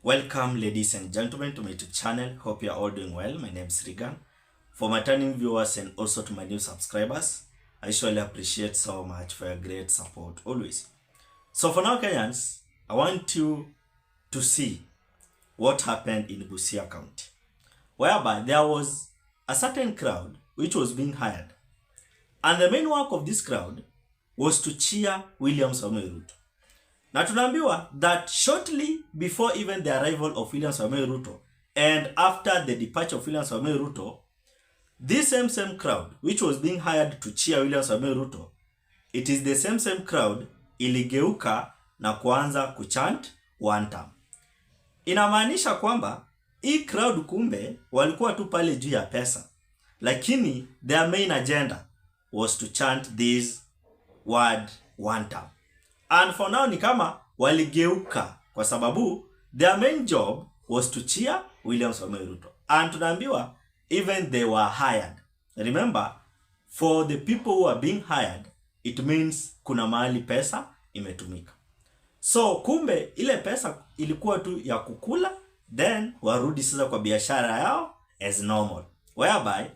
Welcome ladies and gentlemen to my YouTube channel. Hope you are all doing well. My name is Regan. For my returning viewers and also to my new subscribers, I surely appreciate so much for your great support always. So for now Kenyans, I want you to see what happened in Busia County, whereby there was a certain crowd which was being hired. And the main work of this crowd was to cheer William Samoei Ruto. Na tunaambiwa that shortly before even the arrival of William Samoei Ruto and after the departure of William Samoei Ruto, this same crowd which was being hired to cheer William Samoei Ruto, it is the same crowd iligeuka na kuanza kuchant WANTAM. Inamaanisha kwamba hii crowd kumbe walikuwa tu pale juu ya pesa, lakini their main agenda was to chant this word WANTAM. And for now ni kama waligeuka kwa sababu their main job was to cheer William Samoei Ruto. And tunaambiwa even they were hired. Remember, for the people who are being hired, it means kuna mahali pesa imetumika. So kumbe ile pesa ilikuwa tu ya kukula, then warudi sasa kwa biashara yao as normal. Whereby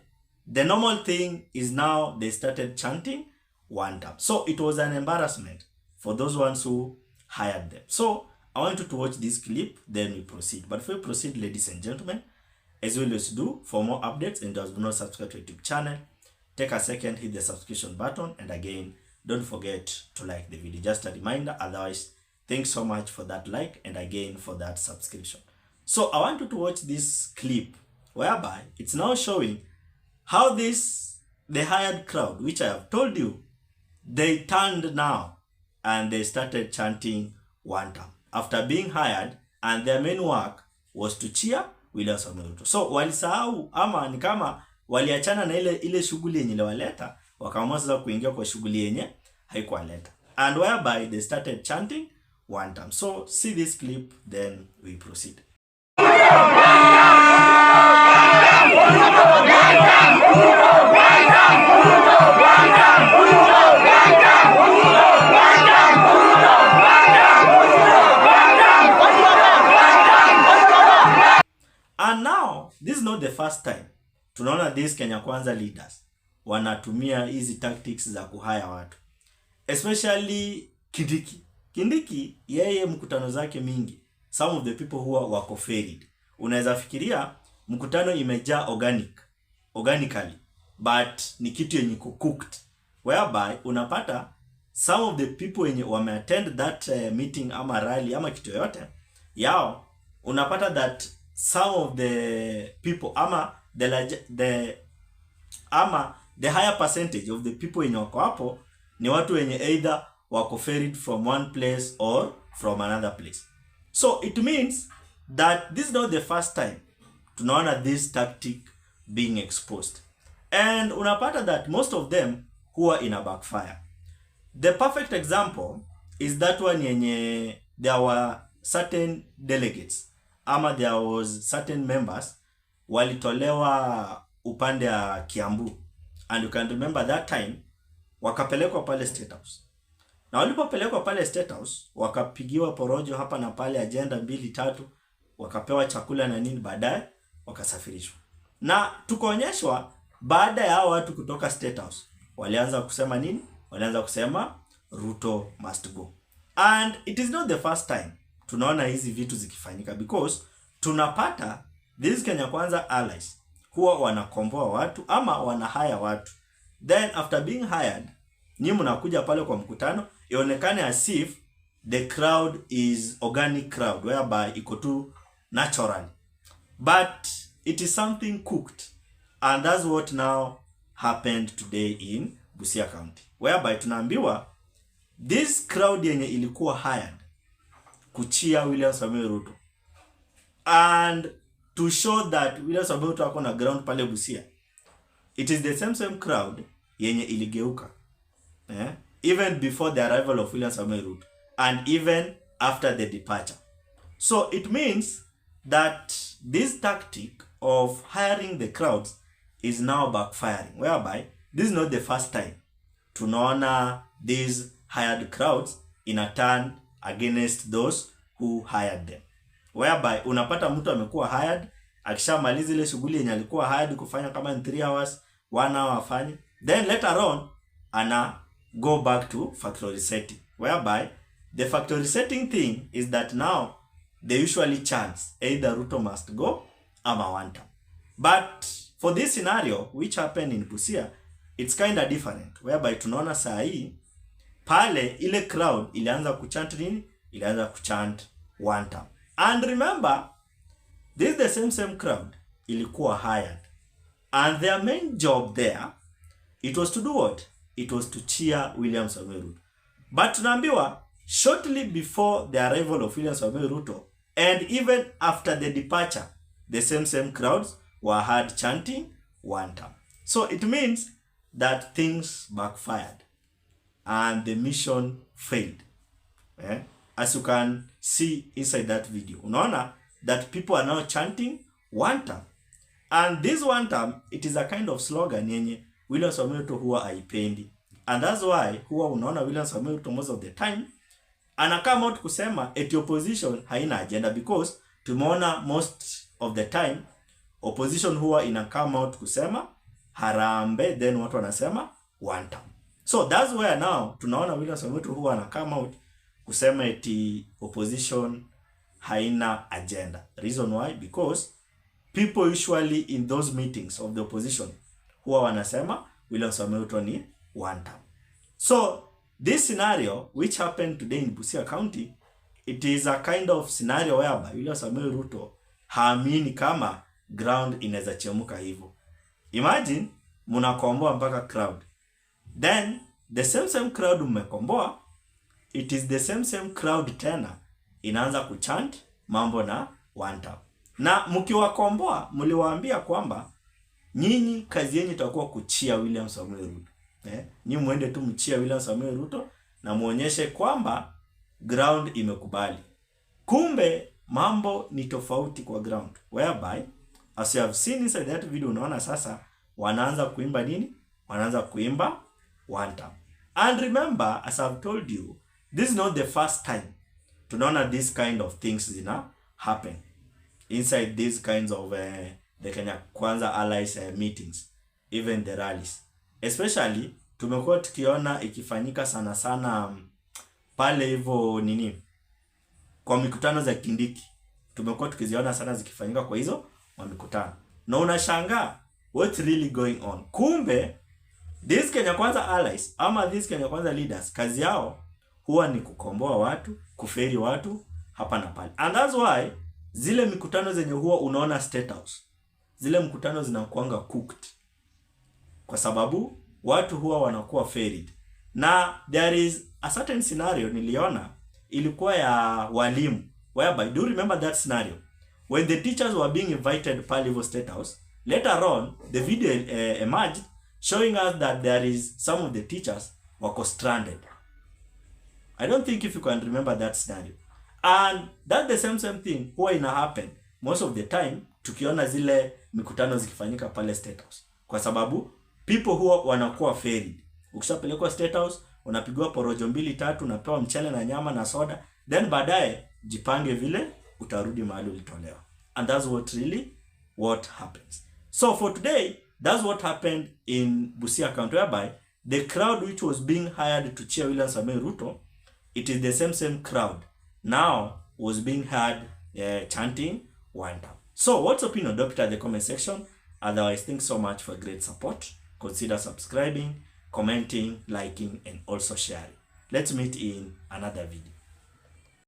the normal thing is now they started chanting WANTAM. So it was an embarrassment for those ones who hired them. So I want you to watch this clip, then we proceed. But before we proceed, ladies and gentlemen, as we always do, for more updates and those who not subscribe to YouTube channel, take a second, hit the subscription button, and again, don't forget to like the video. Just a reminder, otherwise, thanks so much for that like and again for that subscription. So I want you to watch this clip whereby it's now showing how the hired crowd, which I have told you, they turned now and they started chanting WANTAM after being hired, and their main work was to cheer William Samoei Ruto. So walisahau ama ni kama waliachana na ile shughuli yenye waleta, wakaamua sasa kuingia kwa shughuli yenye haikuwaleta, and whereby they started chanting WANTAM. So see this clip, then we proceed. And now, this is not the first time tunaona these Kenya Kwanza leaders wanatumia hizi tactics za kuhaya watu. Especially Kindiki, yeye mkutano zake mingi, some of the people who wako feried. Unaweza fikiria mkutano imejaa organically, but ni kitu yenye cooked. Whereby unapata some of the people wenye wameattend that meeting ama rally ama kitu yote yao, unapata that some of the people ama the higher percentage of the people wenye wako hapo ni watu wenye either wako ferried from one place or from another place. So it means that this is not the first time tunaona this tactic being exposed, and unapata that most of them huwa in a backfire. The perfect example is that one yenye there were certain delegates ama there was certain members walitolewa upande ya Kiambu, and you can remember that time wakapelekwa pale State House. Na walipopelekwa pale State House wakapigiwa porojo hapa na pale, agenda 2-3, wakapewa chakula na nini, baadaye wakasafirishwa. Na tukaonyeshwa baada ya hao watu kutoka State House walianza kusema nini? Walianza kusema Ruto must go. And it is not the first time tunaona hizi vitu zikifanyika, because tunapata these Kenya Kwanza allies huwa wanakomboa watu ama wanahaya watu, then after being hired nyinyi mnakuja pale kwa mkutano ionekane as if the crowd is organic crowd whereby iko tu natural, but it is something cooked. And that's what now happened today in Busia County, whereby tunaambiwa this crowd yenye ilikuwa hired kuchia William Samoei Ruto and to show that William Samoei Ruto ako na ground pale Busia, it is the same crowd yenye iligeuka even before the arrival of William Samoei Ruto and even after the departure. So it means that this tactic of hiring the crowds is now backfiring, whereby this is not the first time tunaona these hired crowds in a turn against those who hired them. whereby unapata mtu amekuwa hired, akishamaliza ile shughuli yenye alikuwa hired kufanya kama in 3 hours, 1 hour afanye, then later on ana go back to factory setting, whereby the factory setting thing is that now they usually chance either Ruto must go ama WANTAM. But for this scenario which happened in Busia, it's kind of different, whereby tunaona saa hii pale ile crowd ilianza kuchant nini? Ilianza kuchant WANTAM. And remember, this is the same crowd ilikuwa hired, and their main job there, it was to do what? It was to cheer William Samoei Ruto. But tunaambiwa shortly before the arrival of William Samoei Ruto, and even after the departure, the same crowds were heard chanting WANTAM. So it means that things backfired and the mission failed. As you can see inside that video, unaona that people are now chanting WANTAM. And this WANTAM, it is a kind of slogan yenye William Samoei Ruto huwa haipendi. And that's why huwa unaona William Samoei Ruto most of the time ana come out kusema eti opposition haina agenda, because tumeona most of the time opposition huwa ina come out kusema harambe, then watu wanasema WANTAM. So that's where now tunaona William Samoei Ruto huwa ana come out kusema eti opposition haina agenda. Reason why? Because people usually in those meetings of the opposition huwa wanasema William Samoei Ruto ni WANTAM. So this scenario which happened today in Busia County, it is a kind of scenario whereby William Samoei Ruto haamini kama ground inaweza chemuka hivyo. Imagine mnakomboa mpaka crowd, then the same crowd mmekomboa, it is the same crowd tena inaanza kuchant mambo na WANTAM. Na mkiwakomboa mliwaambia kwamba nyinyi kazi yenu itakuwa kuchia William Samoei Ruto. Nyinyi muende tu mchia William Samoei Ruto na muonyeshe kwamba ground imekubali. Kumbe mambo ni tofauti kwa ground, whereby as you have seen inside that video, unaona sasa wanaanza kuimba nini? Wanaanza kuimba WANTAM. And remember, as I've told you, this is not the first time tunaona this kind of things zina happen inside these kinds of the Kenya Kwanza allies meetings, even the rallies. Especially tumekuwa tukiona ikifanyika sana pale hivyo nini, kwa mikutano za Kindiki. Tumekuwa tukiziona sana zikifanyika kwa hizo mikutano, na unashangaa what's really going on. Kumbe these Kenya Kwanza allies ama these Kenya Kwanza leaders, kazi yao huwa ni kukomboa watu, kuferi watu hapa na pale. And that's why zile mikutano zenye huwa unaona State House, zile mkutano zinakuanga cooked, kwa sababu watu huwa wanakuwa ferried. Na there is a certain scenario niliona ilikuwa ya walimu, whereby, do you remember that scenario when the teachers were being invited pale hivyo State House? Later on the video emerged showing us that there is some of the teachers were stranded. I don't think if you can remember that scenario. And that's the same thing huwa ina happen most of the time tukiona zile mikutano zikifanyika pale State House, kwa sababu people huwa wanakuwa ferried. Ukishapelekwa State House unapigwa porojo 2-3, unapewa mchele na nyama na soda, then baadaye jipange vile utarudi mahali ulitolewa. And that's what happens. So for today, that's what happened in Busia County, whereby the crowd which was being hired to cheer William Samoei Ruto, it is the same crowd now was being heard chanting WANTAM. So what's your opinion? Drop it at the comment section. Otherwise, thanks so much for great support. Consider subscribing, commenting, liking, and also sharing. Let's meet in another video.